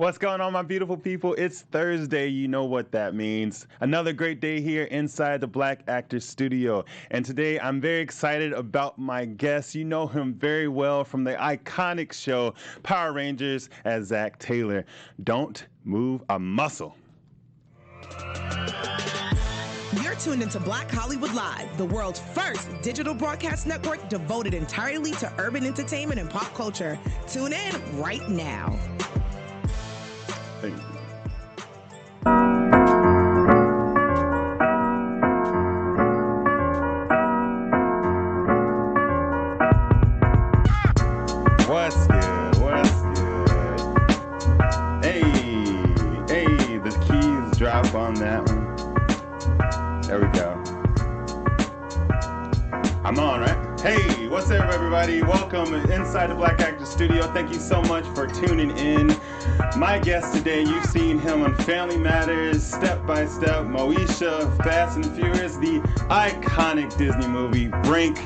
What's going on, my beautiful people? It's Thursday. You know what that means. Another great day here inside the Black Actors Studio. And today I'm very excited about my guest. You know him very well from the iconic show Power Rangers as Zack Taylor. Don't move a muscle. You're tuned into Black Hollywood Live, the world's first digital broadcast network devoted entirely to urban entertainment and pop culture. Tune in right now. Thank you. What's good? What's good? Hey, the keys drop on that one. There we go. I'm on, right? Hey, what's up, everybody? Welcome inside the Black Actors Studio. Thank you so much for tuning in. My guest today, you've seen him on Family Matters, Step by Step, Moesha, Fast and Furious, the iconic Disney movie Brink.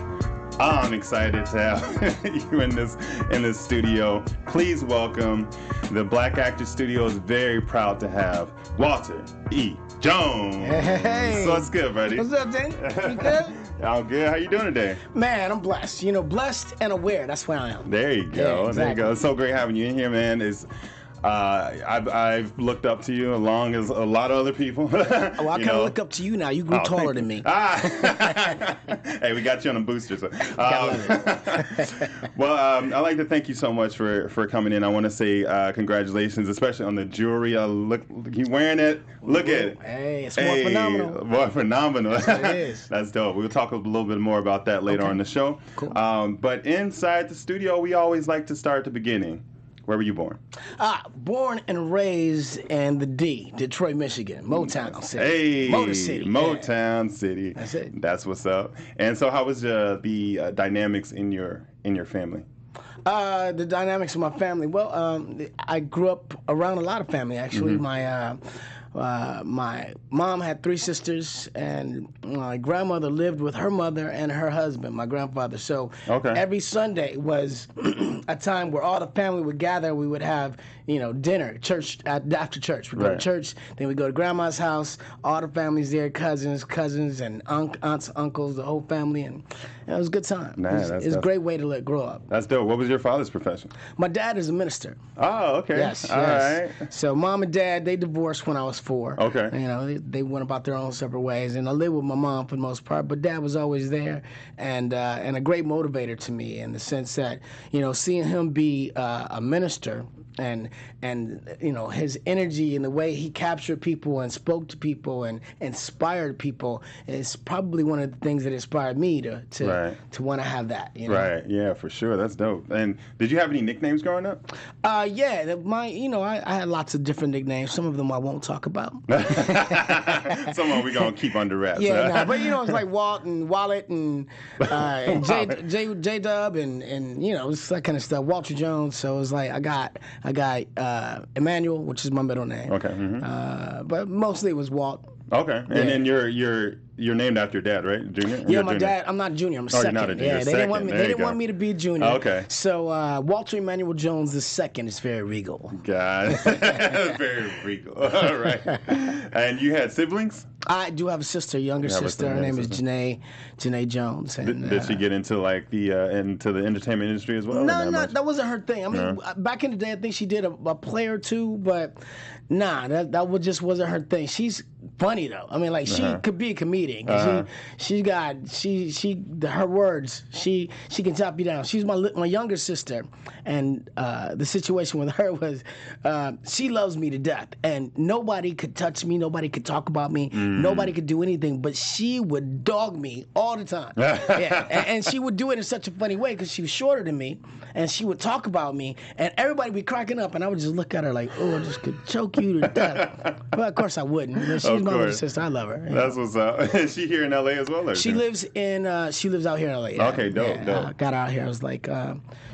I'm excited to have you in this studio. Please welcome, the Black Actors Studio is very proud to have Walter E. Jones. Hey. So what's good, buddy? What's up, Danny? You good? I'm good. How you doing today? Man, I'm blessed. You know, blessed and aware. That's where I am. There you go. Yeah, exactly. There you go. It's so great having you in here, man. I've looked up to you along as a lot of other people. Well, I kind of look up to you now. You grew taller than me. Hey, we got you on a booster. So. Well, I'd like to thank you so much for coming in. I want to say congratulations, especially on the jewelry. You wearing it. Look at it. Hey, it's more phenomenal. More phenomenal. That's what it is. That's dope. We'll talk a little bit more about that later on in the show. Cool. But inside the studio, we always like to start at the beginning. Where were you born? Born and raised in the D, Detroit, Michigan, Motown City. Hey, Motor City. Motown City. That's it. That's what's up. And so, how was the dynamics in your family? The dynamics of my family. Well, I grew up around a lot of family, actually. Mm-hmm. My mom had 3 sisters, and my grandmother lived with her mother and her husband, my grandfather. So every Sunday was a time where all the family would gather. We would have, dinner, church after church. We'd go to church, then we'd go to grandma's house. All the families there, cousins, and aunts, uncles, the whole family, and it was a good time. It was a great way to grow up. That's dope. What was your father's profession? My dad is a minister. Oh, okay. Yes. All right. So mom and dad, they divorced when I was 4. Okay. They went about their own separate ways, and I lived with my mom for the most part, but dad was always there, and a great motivator to me in the sense that, seeing him be a minister and his energy and the way he captured people and spoke to people and inspired people is probably one of the things that inspired me to want to have that. Right. Yeah, for sure. That's dope. And did you have any nicknames growing up? Yeah. I had lots of different nicknames. Some of them I won't talk about. Some of them we're gonna keep under wraps. Yeah, but it's like Walt and Wallet and J Dub and it's that kind of stuff. Walter Jones. So it was like I got Emmanuel, which is my middle name. Okay. Mm-hmm. But mostly it was Walt. Okay. And then you're named after your dad, right? Junior? Yeah, my dad. I'm not junior. I'm second. You're not a junior. Yeah, they didn't want me to be a junior. Okay. So Walter Emmanuel Jones II is very regal. God, very regal. All right. And you had siblings? I do have a sister, younger sister. Her name is Janae Jones. And, did she get into into the entertainment industry as well? No, that wasn't her thing. I mean, back in the day, I think she did a play or two, but nah, that just wasn't her thing. She's funny though. I mean, like she could be a comedian. Her words. She can chop you down. She's my younger sister, and the situation with her was she loves me to death, and nobody could touch me, nobody could talk about me, nobody could do anything, but she would dog me all the time. And she would do it in such a funny way because she was shorter than me, and she would talk about me, and everybody would be cracking up, and I would just look at her like, oh, I just could choke you to death. Well, of course I wouldn't. But she She's my little sister. I love her. That's what's up. Is she here in LA as well? Or she lives out here in LA. Yeah. Okay, dope. I got out here. I was like,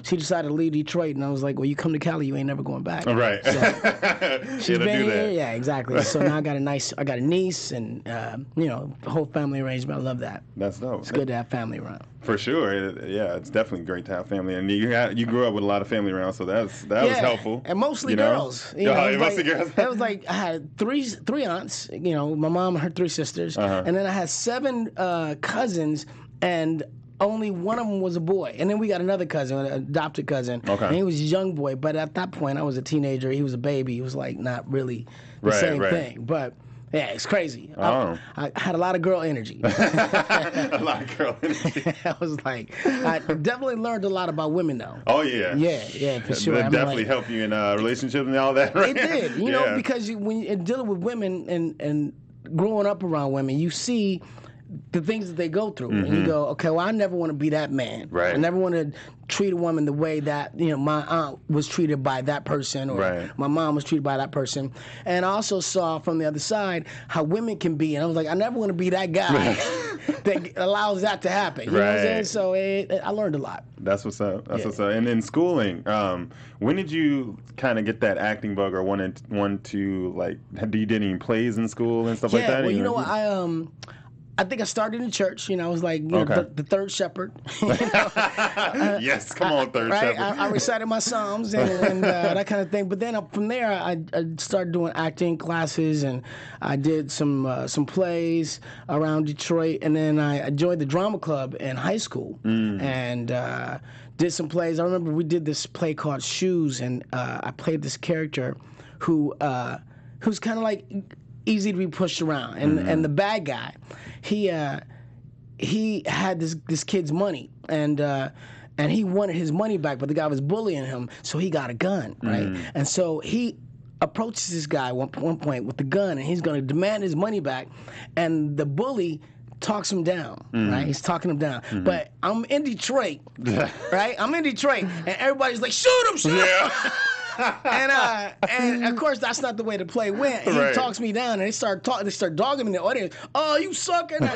she decided to leave Detroit, and I was like, well, you come to Cali, you ain't never going back. Right. So she's been here. Yeah, exactly. So now I got a niece, and the whole family arrangement. I love that. That's dope. It's good to have family around. For sure. Yeah, it's definitely great to have family, and you grew up with a lot of family around, so that was helpful. And mostly girls. Mostly girls. It was like I had three aunts. My mom and her 3 sisters, and then I had 7 cousins, and only one of them was a boy. And then we got another cousin, an adopted cousin. Okay. And he was a young boy, but at that point I was a teenager. He was a baby. He was like not really the same thing. But yeah, it's crazy. I had a lot of girl energy. A lot of girl energy. I was like, I definitely learned a lot about women, though. Oh, yeah. Yeah, for sure. That definitely helped you in relationships and all that, right? It did, because when you're dealing with women and growing up around women, you see the things that they go through, and you go, okay, well, I never want to be that man. Right. I never want to treat a woman the way that my aunt was treated by that person, or my mom was treated by that person. And I also saw from the other side how women can be, and I was like, I never want to be that guy that allows that to happen. You know what I'm saying? So I learned a lot. That's what's up. That's what's up. And in schooling, when did you kind of get that acting bug, or want to like? You did any plays in school and stuff like that? Well, you know what, I think I started in church. I was like the third shepherd. Yes, come on, third shepherd. I recited my psalms and that kind of thing. But then from there, I started doing acting classes, and I did some plays around Detroit. And then I joined the drama club in high school and did some plays. I remember we did this play called Shoes, and I played this character who's kind of like easy to be pushed around, and the bad guy, he had this kid's money, and he wanted his money back, but the guy was bullying him, so he got a gun, right? And so he approaches this guy at one point with the gun, and he's going to demand his money back, and the bully talks him down, right? He's talking him down. But I'm in Detroit, right? I'm in Detroit, and everybody's like, shoot him, shoot him! And of course that's not the way the play went. He talks me down, and they start dogging me in the audience. Oh, you suck! And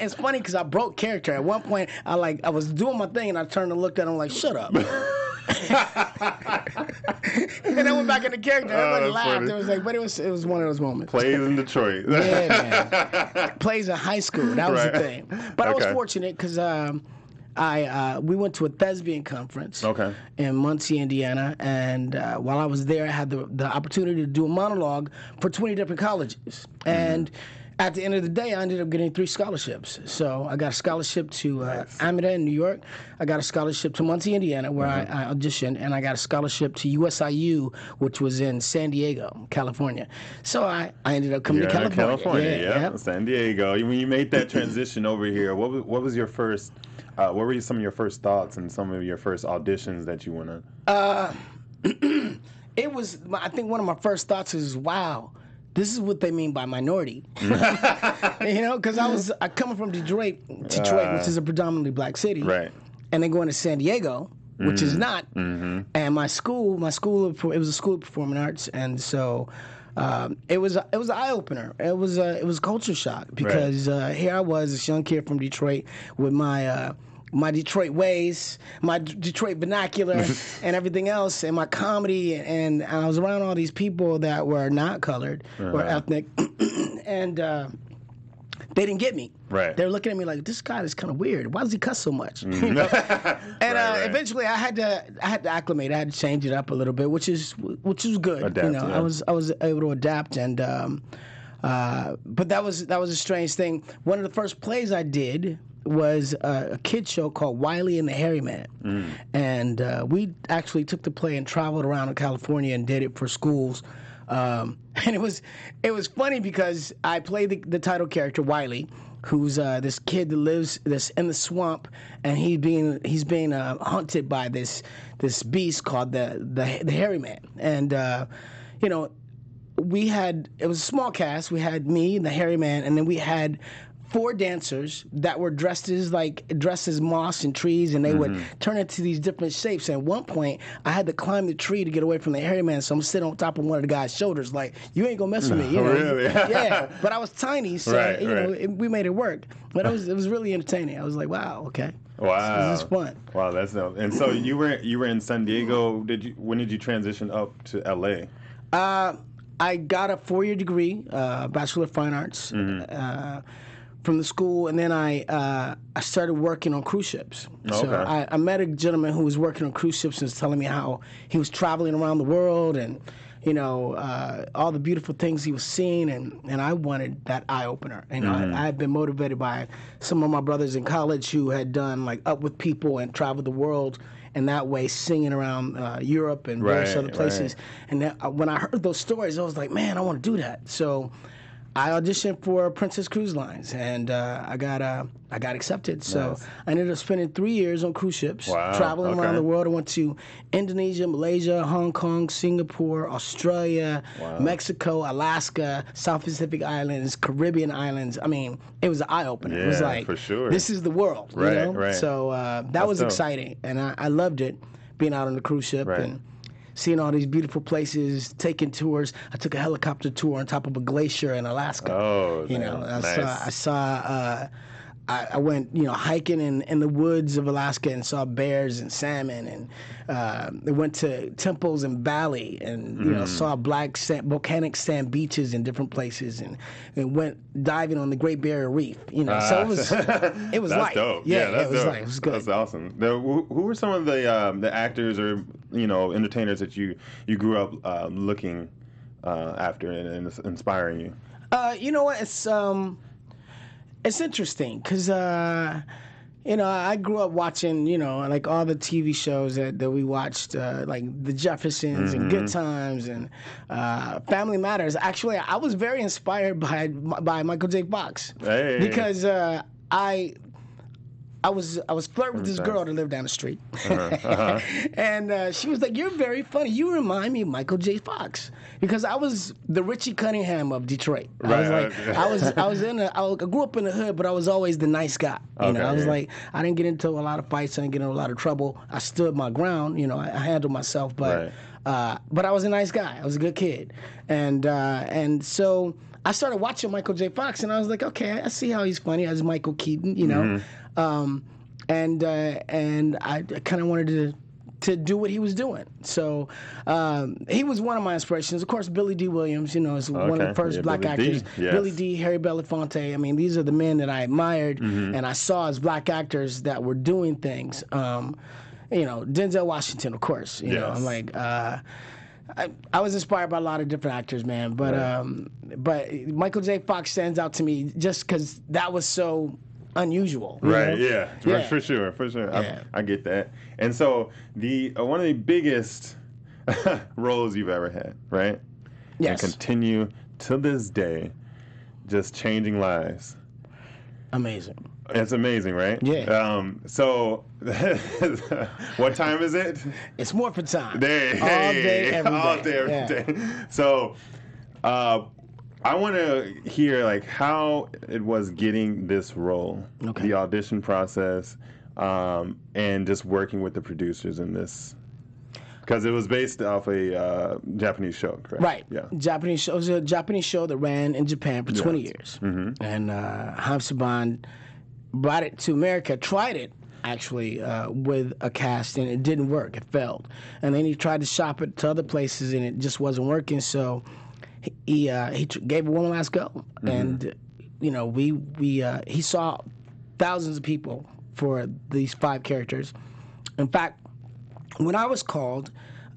it's funny because I broke character. At one point, I was doing my thing, and I turned and looked at him like, shut up. And I went back into character. Everybody laughed. Funny. It was like, but it was one of those moments. Plays in Detroit. Yeah, man. Plays in high school. That was the thing. But I was fortunate because we went to a thespian conference in Muncie, Indiana, and while I was there, I had the opportunity to do a monologue for 20 different colleges. And at the end of the day, I ended up getting 3 scholarships. So I got a scholarship to Amida in New York. I got a scholarship to Muncie, Indiana, where I auditioned, and I got a scholarship to USIU, which was in San Diego, California. So I ended up coming to California. Yeah, San Diego. When you made that transition over here, what was your first? What were some of your first thoughts and some of your first auditions that you went on? It was, I think one of my first thoughts is, wow, this is what they mean by minority. Because I coming from Detroit, which is a predominantly black city, right? And then going to San Diego, which is not. And my school, it was a school of performing arts, and so. It was an eye opener. It was a culture shock because here I was, this young kid from Detroit with my Detroit ways, my Detroit vernacular, and everything else, and my comedy, and I was around all these people that were not colored or ethnic, and they didn't get me. Right. They were looking at me like, this guy is kind of weird. Why does he cuss so much? And eventually, I had to acclimate. I had to change it up a little bit, which is good. Adapt, I was able to adapt, and but that was a strange thing. One of the first plays I did was a kid show called Wiley and the Hairy Man, and we actually took the play and traveled around in California and did it for schools. And it was funny because I played the title character Wiley, who's this kid that's in the swamp, and he's being hunted by this beast called the Hairy Man, and it was a small cast. We had me, the Hairy Man, and then we had 4 dancers that were dressed as moss and trees, and they would turn into these different shapes. And at one point, I had to climb the tree to get away from the hairy man, so I'm sitting on top of one of the guy's shoulders, like, you ain't gonna mess with me, you know? Really? Yeah, but I was tiny, so right. we made it work. But it was really entertaining. I was like, wow, okay. Wow, this is fun. Wow, that's dope. And so you were in San Diego. When did you transition up to LA? I got a 4-year degree, Bachelor of Fine Arts, from the school, and then I started working on cruise ships. Okay. So I met a gentleman who was working on cruise ships and was telling me how he was traveling around the world and, all the beautiful things he was seeing, and I wanted that eye-opener. I had been motivated by some of my brothers in college who had done, like, Up With People and traveled the world, and that way singing around Europe and various other places. Right. And when I heard those stories, I was like, man, I want to do that. So I auditioned for Princess Cruise Lines, and I got accepted. So I ended up spending 3 years on cruise ships, traveling around the world. I went to Indonesia, Malaysia, Hong Kong, Singapore, Australia, Mexico, Alaska, South Pacific Islands, Caribbean Islands. I mean, it was an eye-opener. Yeah, it was like, for sure. This is the world, right, you know? Right. So that was exciting, and I loved it, being out on the cruise ship and seeing all these beautiful places, taking tours. I took a helicopter tour on top of a glacier in Alaska. Oh, nice. I went, hiking in the woods of Alaska and saw bears and salmon, and I went to temples in Bali and saw volcanic sand beaches in different places, and went diving on the Great Barrier Reef. So it was that's light. Dope. Yeah, that's it was dope. light. It was good. That's awesome. Who were some of the actors or entertainers that you grew up looking after and inspiring you? You know what? It's interesting because, I grew up watching, like all the TV shows that we watched, like The Jeffersons and Good Times and Family Matters. Actually, I was very inspired by Michael J. Fox because I was flirting with this girl that lived down the street, and she was like, "You're very funny. You remind me of Michael J. Fox," because I was the Richie Cunningham of Detroit. I grew up in the hood, but I was always the nice guy. I was like, I didn't get into a lot of fights. I didn't get into a lot of trouble. I stood my ground. I handled myself, but I was a nice guy. I was a good kid, and so I started watching Michael J. Fox, and I was like, okay, I see how he's funny as Michael Keaton, and I kind of wanted to do what he was doing. So he was one of my inspirations. Of course, Billy D. Williams, is one of the first black actors. Yes. Billy D., Harry Belafonte. I mean, these are the men that I admired and I saw as black actors that were doing things. Denzel Washington, of course. I'm like. I was inspired by a lot of different actors, man, but Michael J. Fox stands out to me just because that was so unusual. Right? Yeah. For sure. Yeah. I get that. And so one of the biggest roles you've ever had, right? Yes. And continue to this day, just changing lives. Amazing. It's amazing, right? Yeah. So, what time is it? It's Morphin time. All day, every day. So, I want to hear like how it was getting this role, the audition process, and just working with the producers in this. Because it was based off a Japanese show, correct? Right. Yeah. Japanese show. It was a Japanese show that ran in Japan for 20 years. And Ham Saban brought it to America, tried it actually with a cast, and it didn't work. It failed. And then he tried to shop it to other places, and it just wasn't working. So he gave it one last go. And, he saw thousands of people for these 5 characters. In fact, when I was called,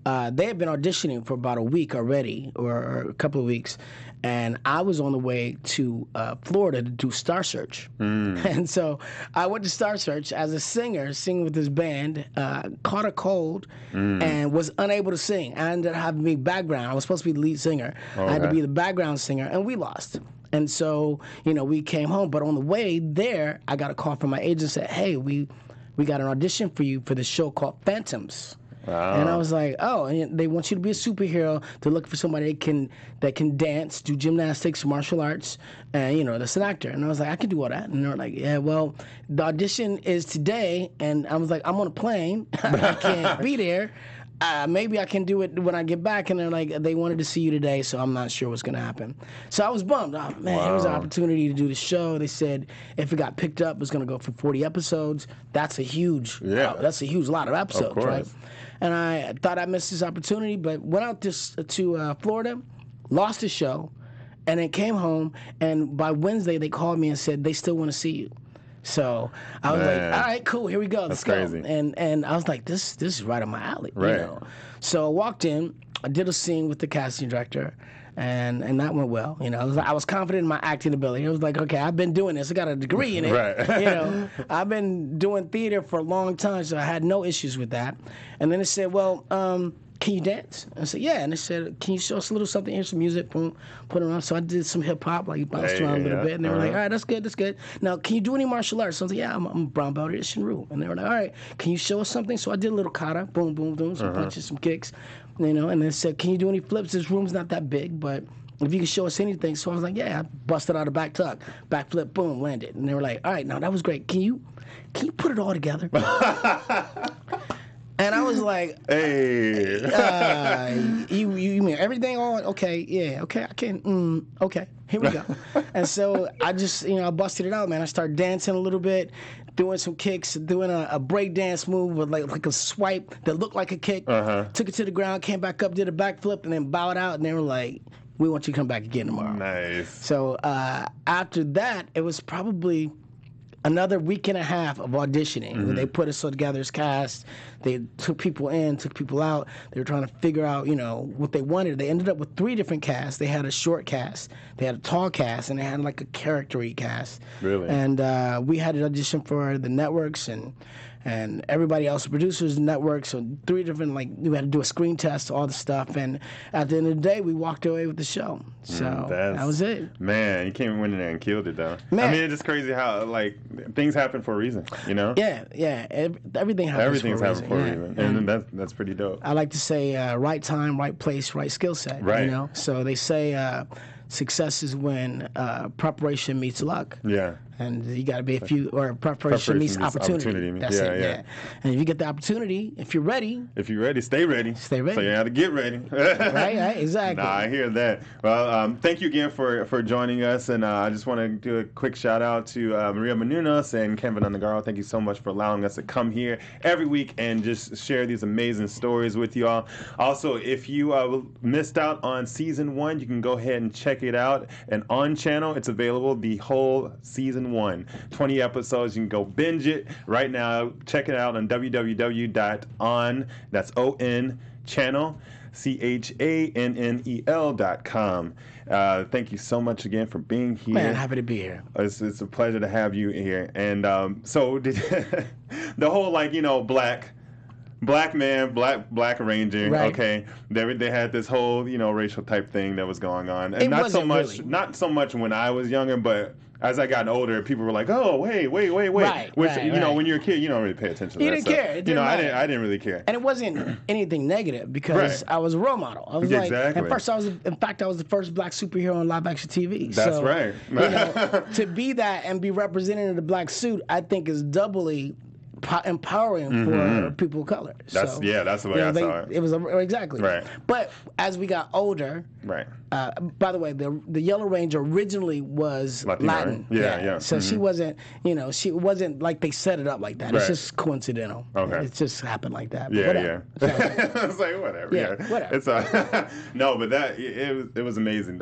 they had been auditioning for about a week already, or a couple of weeks, and I was on the way to Florida to do Star Search. And so I went to Star Search as a singer, singing with this band, caught a cold, and was unable to sing. I ended up having to be background. I was supposed to be the lead singer. I had to be the background singer, and we lost. And so, we came home. But on the way there, I got a call from my agent and said, hey, we got an audition for you for this show called Phantoms. And I was like, oh, and they want you to be a superhero. They're looking for somebody that can dance, do gymnastics, martial arts, and that's an actor. And I was like, I can do all that. And they're like, yeah, well, the audition is today. And I was like, I'm on a plane. I can't be there. Maybe I can do it when I get back. And they're like, they wanted to see you today, so I'm not sure what's going to happen. So I was bummed. Oh, man, There was an opportunity to do the show. They said if it got picked up, it was going to go for 40 episodes. That's a huge lot of episodes, right? And I thought I missed this opportunity, but went out to Florida, lost the show, and then came home. And by Wednesday, they called me and said they still want to see you. So I was like, all right, cool, here we go. Let's go. Crazy. And I was like, this is right up my alley. Right. So I walked in, I did a scene with the casting director, and that went well. I was confident in my acting ability. I was like, okay, I've been doing this. I got a degree in it. Right. I've been doing theater for a long time, so I had no issues with that. And then it said, well, can you dance? I said, yeah. And they said, can you show us a little something? Here's some music. Boom, put it on. So I did some hip hop, like bounced around a little bit. And they were like, all right, that's good. Now, can you do any martial arts? So I was like, yeah, I'm a brown belt at Shinru. And they were like, all right, can you show us something? So I did a little kata, boom, boom, boom, some punches, some kicks, and they said, can you do any flips? This room's not that big, but if you can show us anything. So I was like, yeah, I busted out a back tuck, back flip, boom, landed. And they were like, all right, now that was great. Can you put it all together? And I was like, hey, you mean everything on? Okay, yeah, okay, I can, okay, here we go. And so I just, I busted it out, man. I started dancing a little bit, doing some kicks, doing a break dance move with like a swipe that looked like a kick. Took it to the ground, came back up, did a backflip, and then bowed out. And they were like, we want you to come back again tomorrow. Nice. So after that, it was probably another week and a half of auditioning. They put us all together as cast. They took people in, took people out. They were trying to figure out, what they wanted. They ended up with 3 different casts. They had a short cast, they had a tall cast, and they had like a character-y cast. Really? And we had an audition for the networks and everybody else, producers, networks, so 3 different, we had to do a screen test, all the stuff, and at the end of the day, we walked away with the show. So that was it. Man, you came in there and killed it, though. Man. I mean, it's just crazy how, things happen for a reason, Yeah. Everything happens for a reason. And that's pretty dope. I like to say right time, right place, right skill set, right. So they say success is when preparation meets luck. Yeah. And you got to be preparation meets opportunity. That's it. Yeah. And if you get the opportunity, if you're ready, stay ready. Stay ready. So you have to get ready. right, exactly. Nah, I hear that. Well, thank you again for joining us, and I just want to do a quick shout out to Maria Menounos and Kevin Undergaro. Thank you so much for allowing us to come here every week and just share these amazing stories with you all. Also, if you missed out on season 1, you can go ahead and check it out. And on channel, it's available the whole season 1, 20 episodes. You can go binge it right now. Check it out on www.on, that's O-N, channel, CHANNEL.com. Thank you so much again for being here. Man, happy to be here. It's a pleasure to have you here. And so did the whole black man, black ranger. Right. Okay, they had this whole racial type thing that was going on, and not so much when I was younger, but as I got older, people were like, "Oh, wait." Which right. when you're a kid, you don't really pay attention to that. You didn't care. It didn't matter. I didn't really care. And it wasn't anything negative because I was a role model. I was exactly. And first, I was the first black superhero on live action TV. That's right. To be that and be represented in the black suit, I think is doubly empowering for people of color. That's the way I saw it. It was exactly right. But as we got older, right. By the way, the Yellow Ranger originally was Latin. Yeah. So she wasn't, she wasn't like they set it up like that. Right. It's just coincidental. Okay. It just happened like that. Yeah. I was like, whatever. Yeah. Whatever. It's no, but it was amazing.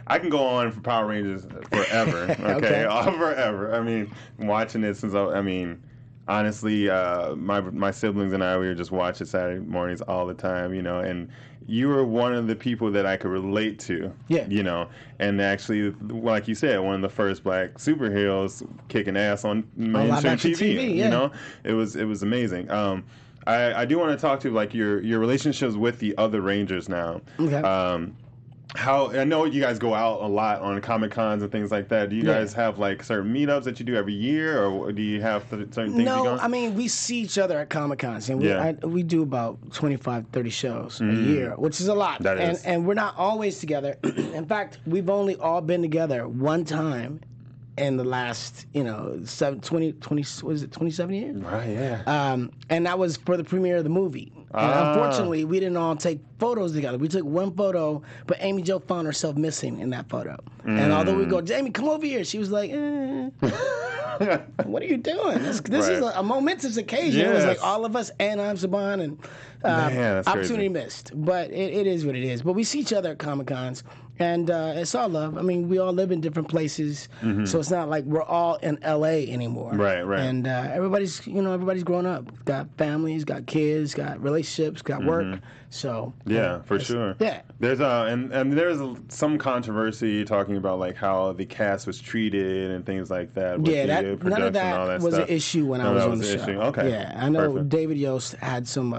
I can go on for Power Rangers forever, okay? Forever. I mean, watching it since honestly, my siblings and I, we were just watching Saturday mornings all the time, and you were one of the people that I could relate to, and actually, like you said, one of the first black superheroes kicking ass on mainstream TV, it was amazing. I do want to talk to your relationships with the other Rangers now. Okay. How I know you guys go out a lot on Comic Cons and things like that. Do you guys have like certain meetups that you do every year, or do you have certain things? No, I mean we see each other at Comic Cons, and we do about 25, 30 shows a year, which is a lot. That is. And we're not always together. In fact, we've only all been together one time in the last, 27 years? Right, yeah. And that was for the premiere of the movie. And unfortunately, we didn't all take photos together. We took one photo, but Amy Jo found herself missing in that photo. And although we go, Jamie, come over here, she was like, what are you doing? This is a momentous occasion. Yes. It was like all of us and I'm Saban, and opportunity missed. But it is what it is. But we see each other at Comic Cons. And it's all love. I mean, we all live in different places, so it's not like we're all in L.A. anymore. Right. And everybody's grown up, got families, got kids, got relationships, got work. So for sure. Yeah. There's and there's some controversy talking about like how the cast was treated and things like that. With the none of that, all that was stuff. An issue when I was on the show. Issue. Okay. Yeah, I know. Perfect. David Yost had some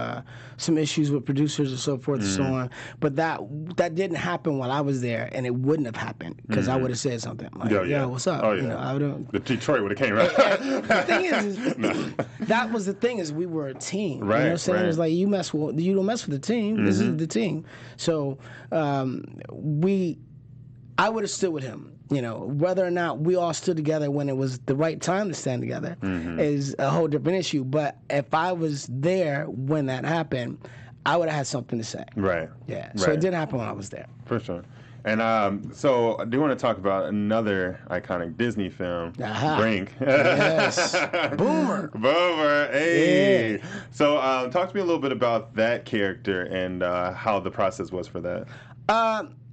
issues with producers and so forth and so on, but that didn't happen while I was there, and it wouldn't have happened because I would have said something like, "Yo, what's up?" Oh yeah. I would. The Detroit would have came right. The thing is that was the thing is we were a team. Right. You know what I'm saying? It was like you don't mess with the team. This is the team. So I would have stood with him. Whether or not we all stood together when it was the right time to stand together is a whole different issue. But if I was there when that happened, I would have had something to say. Right. Yeah. So it didn't happen when I was there. For sure. And so I do want to talk about another iconic Disney film, Brink. Yes. Boomer. Hey. Yeah. So talk to me a little bit about that character and how the process was for that.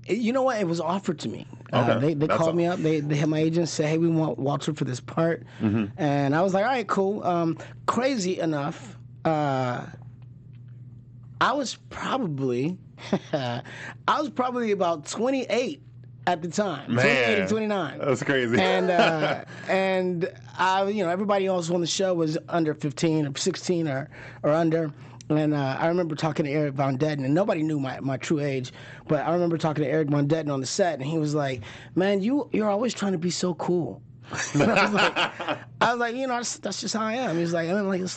You know what? It was offered to me. Okay. They called me up. They had my agent say, "Hey, we want Walter for this part," and I was like, "All right, cool." Crazy enough, I was probably about 28 at the time. Man, 28 or 29. That's crazy. And I, everybody else on the show was under 15 or 16 or under. And I remember talking to Eric Von Detten, and nobody knew my true age, but I remember talking to Eric Von Detten on the set, and he was like, "Man, you're always trying to be so cool." I was like, that's just how I am. He's like,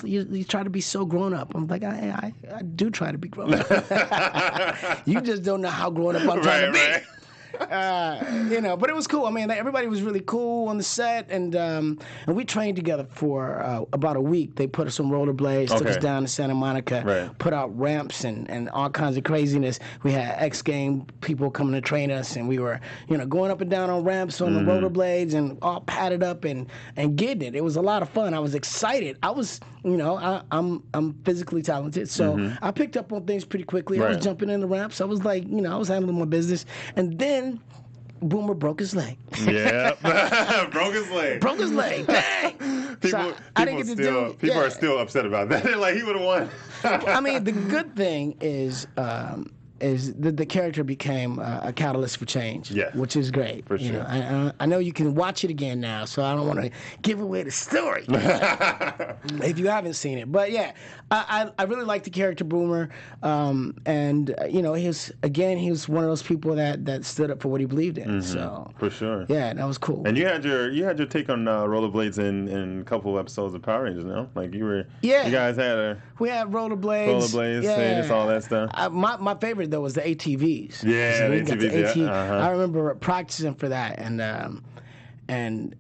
you try to be so grown up. I'm like, I do try to be grown up. You just don't know how grown up I'm trying to be. Right. But it was cool. I mean, everybody was really cool on the set, and we trained together for about a week. They put us on rollerblades, took us down to Santa Monica, put out ramps and all kinds of craziness. We had X Game people coming to train us, and we were, going up and down on ramps on the rollerblades and all padded up and getting it. It was a lot of fun. I was excited. I was, I'm physically talented, so I picked up on things pretty quickly. I was jumping in the ramps. I was like, I was handling my business, and then Boomer broke his leg. Yeah, broke his leg. Broke his leg. Dang. People are still upset about that. They're like, he would have won. I mean, the good thing is the character became a catalyst for change, which is great. For sure. I know you can watch it again now, so I don't want to give away the story if you haven't seen it. But yeah, I really like the character Boomer, and he was one of those people that stood up for what he believed in. So for sure, yeah, that was cool. And you had your take on rollerblades in a couple of episodes of Power Rangers, no? Like you guys had we had rollerblades, and just all that stuff. My favorite though was the ATVs. Yeah, so the ATVs. I remember practicing for that, and me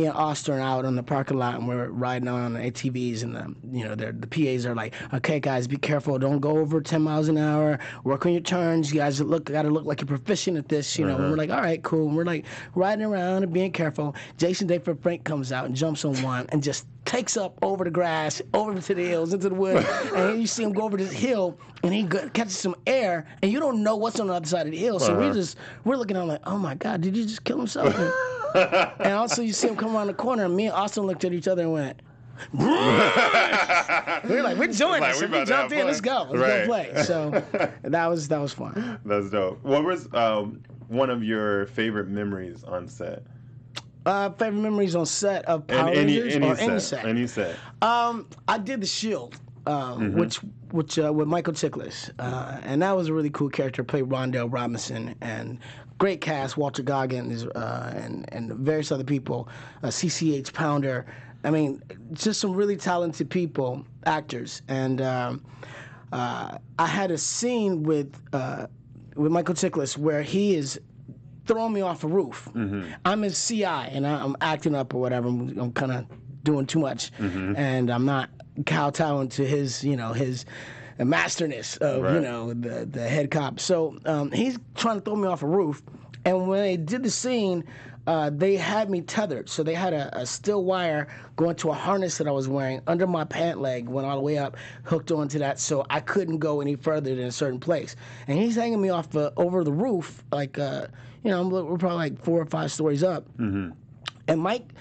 and Austin are out on the parking lot, and we're riding on the ATVs, and the PAs are like, "Okay, guys, be careful, don't go over 10 miles an hour. Work on your turns. You guys gotta look like you're proficient at this." And we're like, "All right, cool." And we're like riding around and being careful. Jason Dayford Frank comes out and jumps on one and just takes up over the grass, over to the hills, into the woods, and then you see him go over this hill, and he catches some air, and you don't know what's on the other side of the hill. So we're looking at him like, "Oh my God, did he just kill himself?" And also you see him come around the corner, and me and Austin looked at each other and went, we were like, we're doing this. We jumped in. Let's go. Let's go play. So that was fun. That's dope. What was one of your favorite memories on set? Favorite memories on set of Power Rangers or any set? Any set. I did the Shield. which with Michael Chiklis, and that was a really cool character. Played Rondell Robinson, and great cast. Walter Goggins and various other people. CCH Pounder. I mean, just some really talented people, actors, and I had a scene with Michael Chiklis where he is throwing me off a roof. I'm his CI, and I'm acting up or whatever. I'm kind of doing too much, and I'm not kowtowing to his, his masterness of, the head cop. So he's trying to throw me off a roof, and when they did the scene, they had me tethered. So they had a steel wire going to a harness that I was wearing under my pant leg, went all the way up, hooked onto that, so I couldn't go any further than a certain place. And he's hanging me off over the roof, like, we're probably like 4 or 5 stories up. And Mike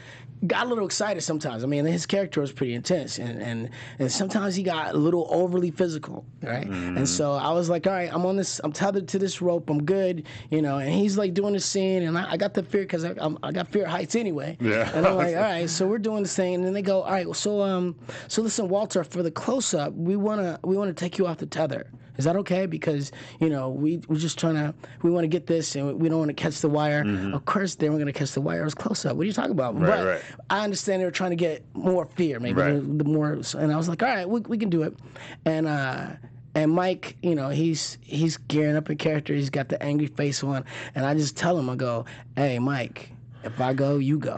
got a little excited sometimes. I mean, his character was pretty intense, and sometimes he got a little overly physical, right? And so I was like, all right, I'm tethered to this rope, I'm good, and he's like doing the scene, and I got the fear because I got fear of heights anyway. Yeah. And I'm like, all right, so we're doing the thing, and then they go, all right, so listen, Walter, for the close-up, we wanna take you off the tether. Is that okay? Because, we're just we want to get this, and we don't want to catch the wire. Of course, they weren't going to catch the wire. It was close up. What are you talking about? Right. I understand they were trying to get more fear, maybe the more. And I was like, all right, we can do it. And Mike, he's gearing up in character. He's got the angry face on, and I just tell him, I go, hey, Mike, if I go, you go.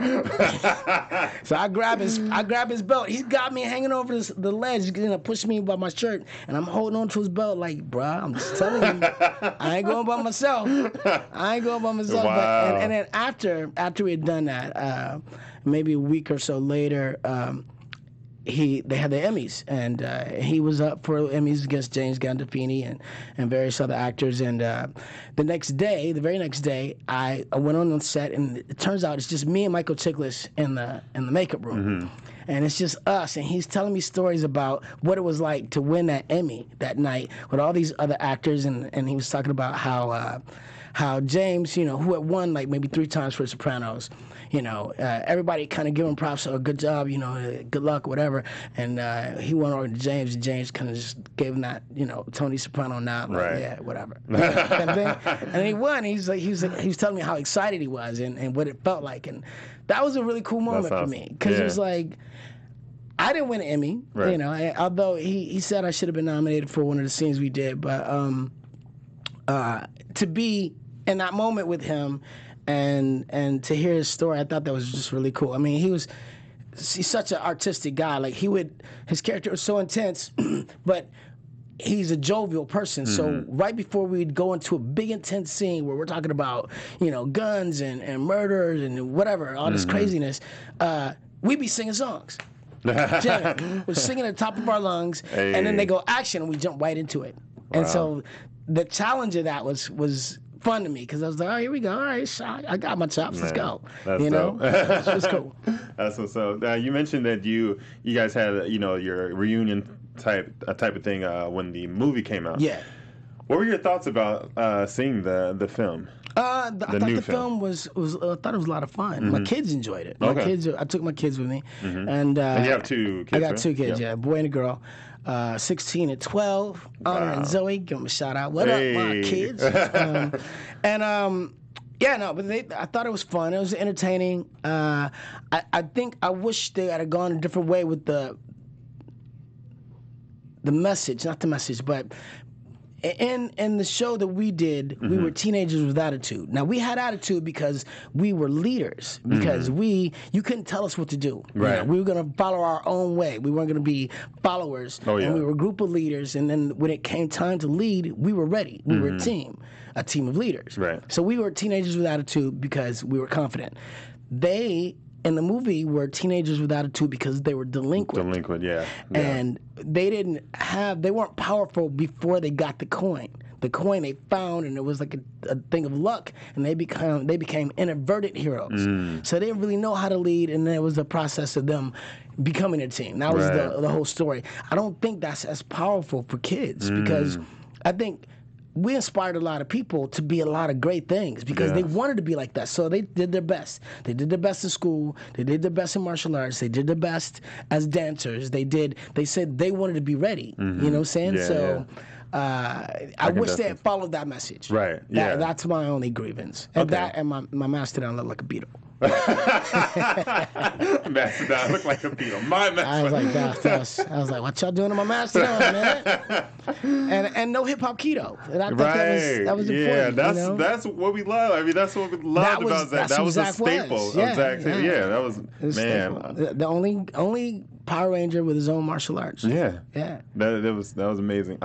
So I grab his belt. He's got me hanging over the ledge. He's gonna push me by my shirt, and I'm holding on to his belt like, bruh, I'm just telling you, I ain't going by myself. Wow. But, and then after we had done that, maybe a week or so later, they had the Emmys, and he was up for Emmys against James Gandolfini and various other actors. And the very next day, I went on the set, and it turns out it's just me and Michael Chiklis in the makeup room. And it's just us, and he's telling me stories about what it was like to win that Emmy that night with all these other actors, and he was talking about how James, who had won like maybe 3 times for Sopranos, everybody kind of give him props, so good job, good luck, whatever. And he went over to James, and James kind of just gave him that, Tony Soprano nod, like, yeah, whatever. Kind of thing. And then he won. He was telling me how excited he was and what it felt like, and that was a really cool moment for me, because it was like, I didn't win an Emmy, although he said I should have been nominated for one of the scenes we did, but to be in that moment with him and to hear his story, I thought that was just really cool. I mean, he's such an artistic guy. Like, his character was so intense, but he's a jovial person. So right before we'd go into a big intense scene where we're talking about, guns and murders and whatever, all this craziness, we'd be singing songs. We're singing at the top of our lungs, and then they go action, and we jump right into it. Wow. And so the challenge of that was fun to me, because I was like, oh, here we go. All right, I got my chops. Let's go. That's dope. It was cool. That's what's up. You mentioned that you guys had your reunion type of thing when the movie came out. Yeah. What were your thoughts about seeing the film? I thought the film was I thought it was a lot of fun. My kids enjoyed it. I took my kids with me, and you have 2 kids. I got 2 kids, yeah, a boy and a girl, 16 and 12. Honor and Zoe, give them a shout out. What up, my kids? But I thought it was fun. It was entertaining. I think I wish they had gone a different way with the message, not the message, but. In the show that we did, we were teenagers with attitude. Now, we had attitude because we were leaders, because you couldn't tell us what to do. Right. We were going to follow our own way. We weren't going to be followers. Oh, yeah. And we were a group of leaders, and then when it came time to lead, we were ready. We were a team of leaders. Right. So we were teenagers with attitude because we were confident. They, in the movie, were teenagers with attitude because they were delinquent. Yeah. And they weren't powerful before they got the coin. The coin they found, and it was like a thing of luck, and they became inadvertent heroes. So they didn't really know how to lead, and then it was the process of them becoming a team. That was the whole story. I don't think that's as powerful for kids, because I think we inspired a lot of people to be a lot of great things because they wanted to be like that. So they did their best. They did their best in school. They did their best in martial arts. They did their best as dancers. They said they wanted to be ready. You know what I'm saying? I wish they had followed that message. Right. Yeah. That's my only grievance. And that and my mastodon looked like a beetle. Mastodon looked like a beetle. My mastodon. I was like, that's I was like, what y'all doing to my mastodon, man? And no hip hop keto. And I think that was important. Yeah, that's what we love. I mean, that's what we loved about Zack. That was a staple of Zack Taylor. Yeah, that was man. The only Power Ranger with his own martial arts. Yeah. That was amazing.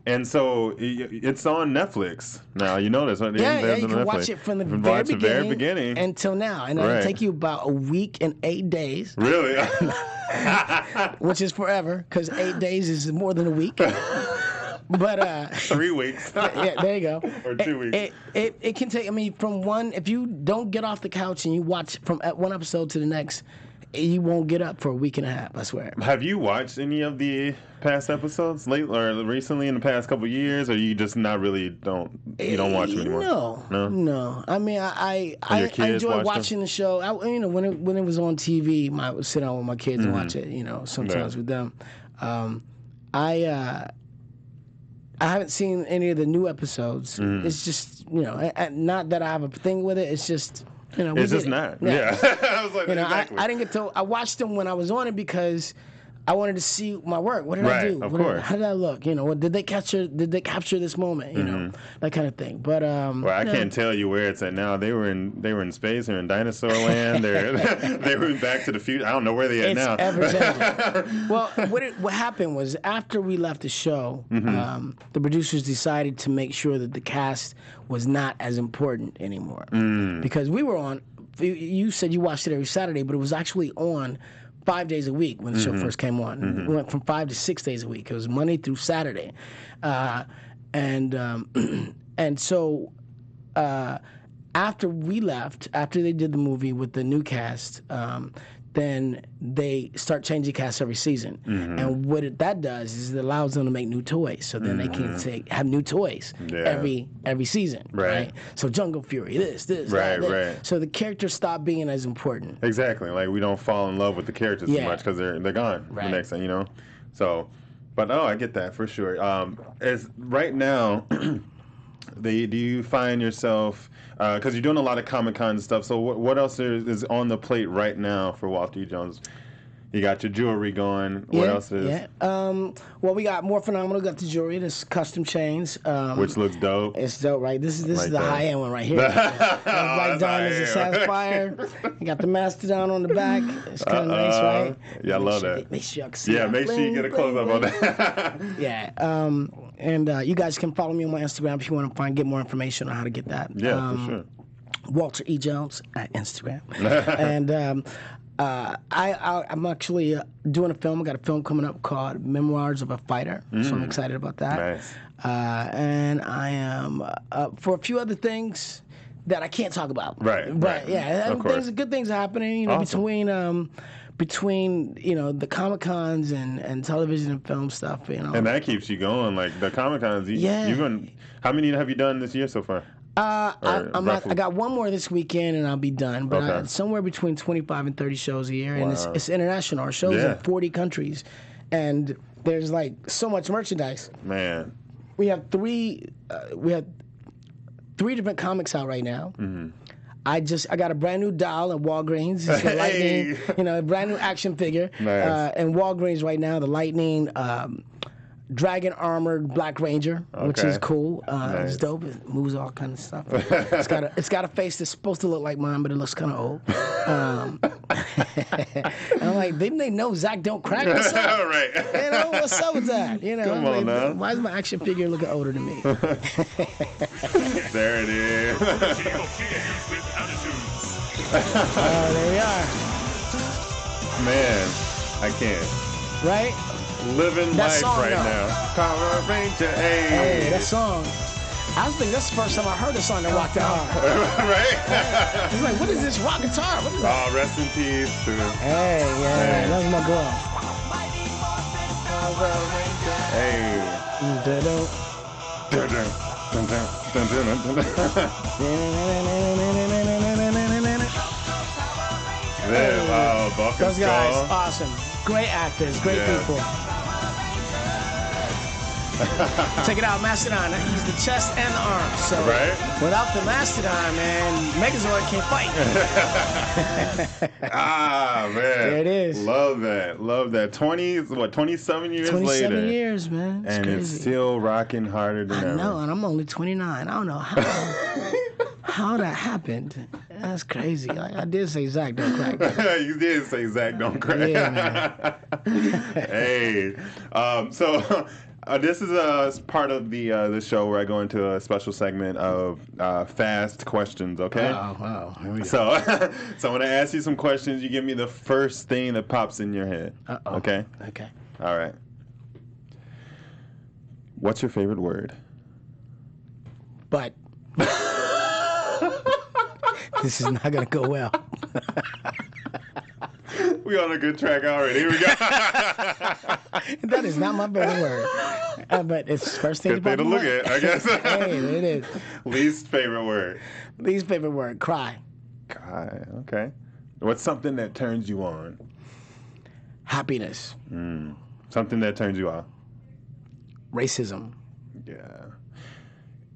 And so it's on Netflix now. You know this, right? Yeah, you can watch it from the very beginning until now, and it'll take you about a week and 8 days. Really? Which is forever, because 8 days is more than a week. But 3 weeks. Yeah, there you go. Or 2 weeks. It can take. I mean, from one. If you don't get off the couch and you watch from one episode to the next, you won't get up for a week and a half, I swear. Have you watched any of the past episodes or recently in the past couple of years, or you just not really don't watch them anymore? No. I mean, I enjoy watching the show. When it was on TV, I would sit down with my kids and watch it. Sometimes with them. I haven't seen any of the new episodes. It's just not that I have a thing with it. It's just. It's just not. Yeah. I was like, exactly. I didn't get to. I watched them when I was on it because I wanted to see my work. What did I do? Of course. How did I look? Did they capture this moment? That kind of thing. But I can't tell you where it's at now. They were in space. They're in dinosaur land. They were in Back to the Future. I don't know where they at now. It's ever changing. Well, what happened was after we left the show, the producers decided to make sure that the cast was not as important anymore because we were on. You said you watched it every Saturday, but it was actually on 5 days a week when the show first came on. It went from 5 to 6 days a week. It was Monday through Saturday, and so after we left, after they did the movie with the new cast, then they start changing casts every season. And what that does is it allows them to make new toys. So then they can have new toys every season. Right. So Jungle Fury, this. Right. So the characters stop being as important. Exactly. Like we don't fall in love with the characters too much because they're gone the next thing, So, but I get that for sure. As right now, do you find yourself because you're doing a lot of Comic-Con stuff, so what else is on the plate right now for Walter E. Jones? You got your jewelry going. What else is? Yeah. Well, we got more phenomenal. Got the jewelry. This custom chains. Which looks dope. It's dope, right? This is the high end one right here. Black diamonds and sapphire. You got the mastodon on the back. It's kind of nice, right? Yeah, I love that. Make sure y'all can see. Yeah, make sure you get a close up on that. Yeah. And you guys can follow me on my Instagram if you want to get more information on how to get that. Yeah, for sure. Walter E. Jones at Instagram. And I'm actually doing a film. I got a film coming up called Memoirs of a Fighter, so I'm excited about that. Nice. And I am for a few other things that I can't talk about. Right. But yeah, good things are happening. Awesome. Between the Comic-Cons and television and film stuff. And that keeps you going. Like the Comic-Cons. How many have you done this year so far? I got one more this weekend and I'll be done. But somewhere between 25 and 30 shows a year, and it's international. Our shows in 40 countries, and there's like so much merchandise. Man, we have three different comics out right now. I got a brand new doll at Walgreens. It's the Lightning, a brand new action figure. Nice. And Walgreens right now, the Lightning. Dragon armored Black Ranger, which is cool. Nice. It's dope. It moves all kind of stuff. It's got a face that's supposed to look like mine, but it looks kind of old. I'm like, didn't they know Zack don't crack? What's up? Right. What's up with that? Come on now. Why is my action figure looking older than me? There it is. There we are. Man, I can't. Right? Living life right now. Power Ranger, hey, that song. I think that's the first time I heard a song that rocked that hard. Right? It's like, what is this rock guitar? What is that? Rest in peace to Hey, that was my girl. Hey. Wow, Buck and Those guys, Skull. awesome. Great actors, great people. Check it out, Mastodon. He's the chest and the arms. So without the Mastodon, man, Megazord can't fight. Man. There it is. Love that. 27 years 27 later. 27 years, man. It's crazy. It's still rocking harder than ever. I know, and I'm only 29. I don't know how that happened. That's crazy. Like, I did say Zack don't crack. You did say Zack don't crack. Yeah, man. Hey. So this is a part of the show where I go into a special segment of fast questions, okay? Wow. Here we go. So I'm going to ask you some questions. You give me the first thing that pops in your head. Okay? Okay. All right. What's your favorite word? But this is not going to go well. We on a good track already. Here we go. That is not my favorite word. But it's the first thing Good thing to look at, I guess. Hey, it is. Least favorite word? Least favorite word, cry. Cry, okay. What's something that turns you on? Happiness. Something that turns you off? Racism. Yeah.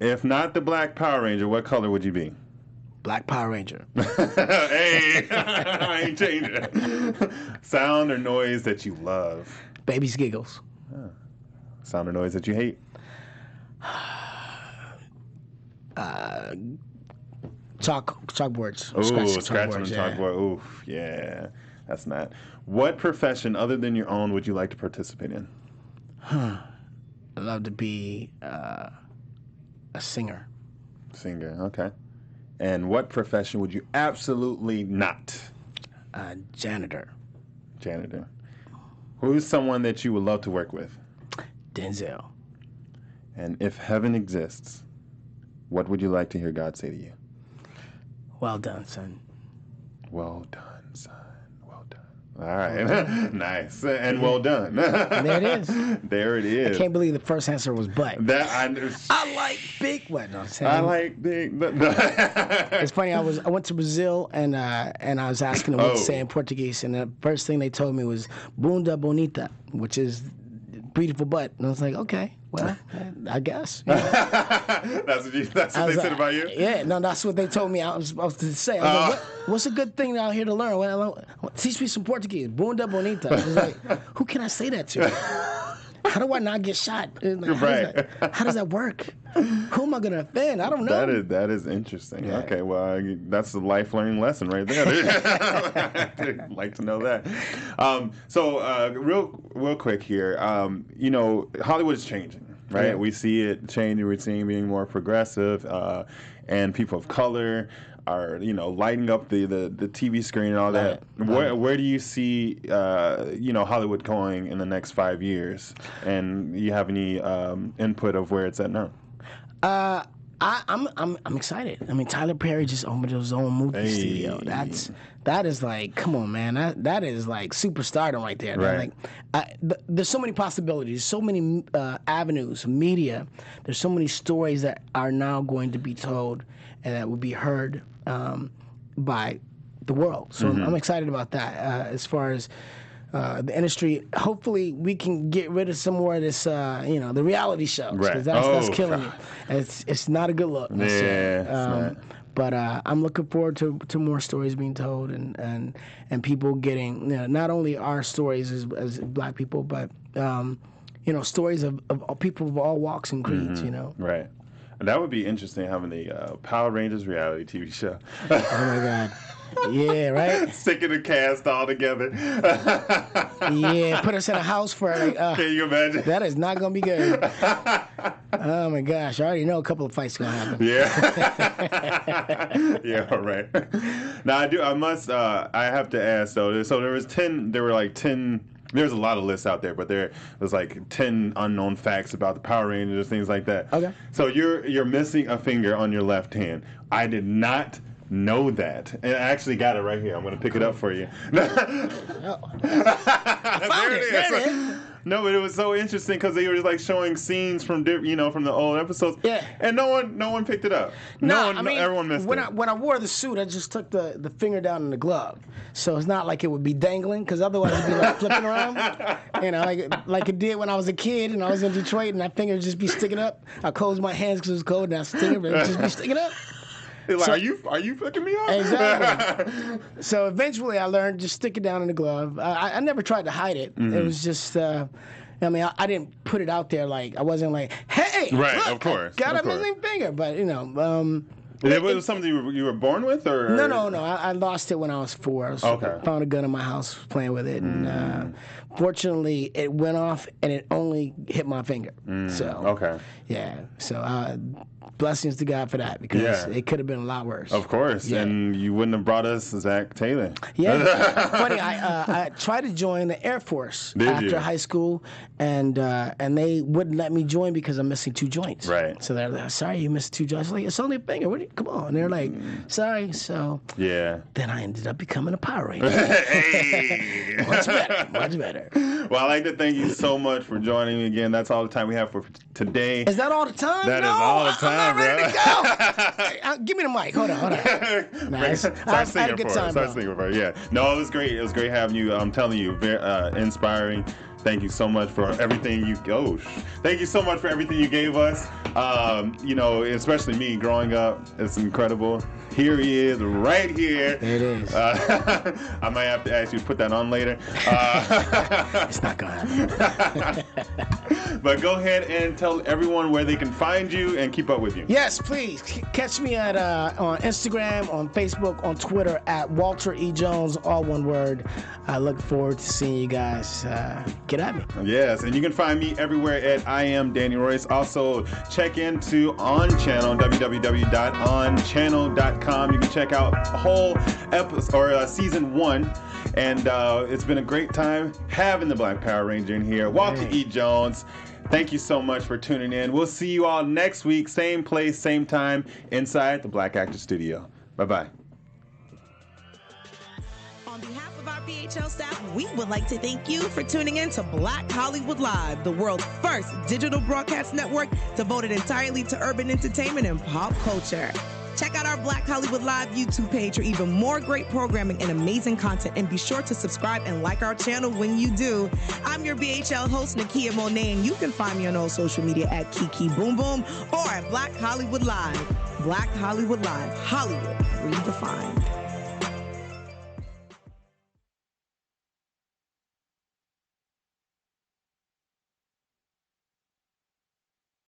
If not the Black Power Ranger, what color would you be? Black Power Ranger. Hey, I ain't changing. Sound or noise that you love? Baby's giggles. Sound or noise that you hate? Chalkboards. Ooh, Scratching on the chalkboard. Ooh, yeah. That's not. What profession other than your own would you like to participate in? I'd love to be a singer. Singer, okay. And what profession would you absolutely not? Janitor. Janitor. Who's someone that you would love to work with? Denzel. And if heaven exists, what would you like to hear God say to you? Well done, son. Well done, son. Well done. All right. Nice. And well done. There it is. There it is. I can't believe the first answer was but. I like big. What? No, I'm saying. I like big. It's funny. I went to Brazil and I was asking them what to say in Portuguese, and the first thing they told me was "bunda bonita," which is beautiful butt, and I was like, okay, well, I guess. You know? That's what they said about you? Yeah, no, that's what they told me I was supposed to say. I was like, what's a good thing out here to learn? Well, teach me some Portuguese. Bunda bonita. I was like, who can I say that to? How do I not get shot? Like, how does that work? Who am I going to offend? I don't know. That is interesting. Yeah. Okay, well, that's a life learning lesson right there. I'd like to know that. So real quick here, Hollywood is changing, right? Yeah. We see it changing. We're seeing being more progressive, and people of color are lighting up the TV screen and all that. Where do you see Hollywood going in the next 5 years? And you have any input of where it's at now? I'm excited. I mean, Tyler Perry just opened his own movie studio. That is like, come on, man. That is like superstardom right there. Right. There's so many possibilities, so many avenues, media. There's so many stories that are now going to be told and that will be heard by the world. So I'm excited about that. As far as the industry, hopefully we can get rid of some more of this, the reality shows. Right. That's killing me. It's not a good look. But I'm looking forward to more stories being told and people getting not only our stories as Black people, but stories of people of all walks and creeds. Right. That would be interesting, having the Power Rangers reality TV show. Oh my God. Yeah, right? Sticking the cast all together. Yeah, put us in a house for can you imagine? That is not going to be good. Oh my gosh, I already know a couple of fights going to happen. Yeah. Yeah, right. Now I have to ask though. So there were like 10. There's a lot of lists out there, but there was like 10 unknown facts about the Power Rangers, things like that. Okay. So you're missing a finger on your left hand. I did not know that, and I actually got it right here. I'm going to pick it up for you. There it is. No, but it was so interesting because they were just like showing scenes from from the old episodes. Yeah. And no one picked it up. Everyone missed it. When I wore the suit, I just took the finger down in the glove, so it's not like it would be dangling, because otherwise it'd be like flipping around, like it did when I was a kid and I was in Detroit and that finger would just be sticking up. I closed my hands because it was cold and I stick it, but it would just be sticking up. Like, so, are you flicking me off? Exactly. So eventually I learned just stick it down in the glove. I never tried to hide it. Mm-hmm. It was just, I didn't put it out there like, I wasn't like, hey, right, look, of course, I got a missing finger. But, it was something you were born with, or? No. I lost it when I was 4. I found a gun in my house, playing with it, and fortunately it went off and it only hit my finger. So blessings to God for that, because it could have been a lot worse. Of course, and you wouldn't have brought us Zack Taylor. Yeah, funny. I tried to join the Air Force after high school, and they wouldn't let me join because I'm missing 2 joints. Right. So they're like, "Sorry, you missed 2 joints." I was like, it's only a finger. Come on. And they're like, "Sorry." So then I ended up becoming a Power Ranger. Hey, much better. Well, I'd like to thank you so much for joining me again. That's all the time we have for today. Is that all the time? That is all the time. I'm not ready to go. Hey, give me the mic. Hold on. Nice. I had a good time, bro. Yeah. No, it was great. It was great having you. I'm telling you, very inspiring. Thank you so much for everything Thank you so much for everything you gave us. Especially me growing up. It's incredible. Here he is, right here. It is. I might have to ask you to put that on later. It's not gonna happen. But go ahead and tell everyone where they can find you and keep up with you. Yes, please. Catch me at on Instagram, on Facebook, on Twitter at Walter E. Jones, all one word. I look forward to seeing you guys. Get at me. Yes, and you can find me everywhere at I am Danny Royce. Also, check into On Channel, www.onchannel.com. You can check out a whole episode or season 1. And it's been a great time having the Black Power Ranger in here. Walter E. Jones, thank you so much for tuning in. We'll see you all next week, same place, same time, inside the Black Actor Studio. Bye-bye. On behalf of our BHL staff, we would like to thank you for tuning in to Black Hollywood Live, the world's first digital broadcast network devoted entirely to urban entertainment and pop culture. Check out our Black Hollywood Live YouTube page for even more great programming and amazing content, and be sure to subscribe and like our channel when you do. I'm your BHL host, Nakia Monet, and you can find me on all social media at Kiki Boom Boom or at Black Hollywood Live. Black Hollywood Live, Hollywood redefined.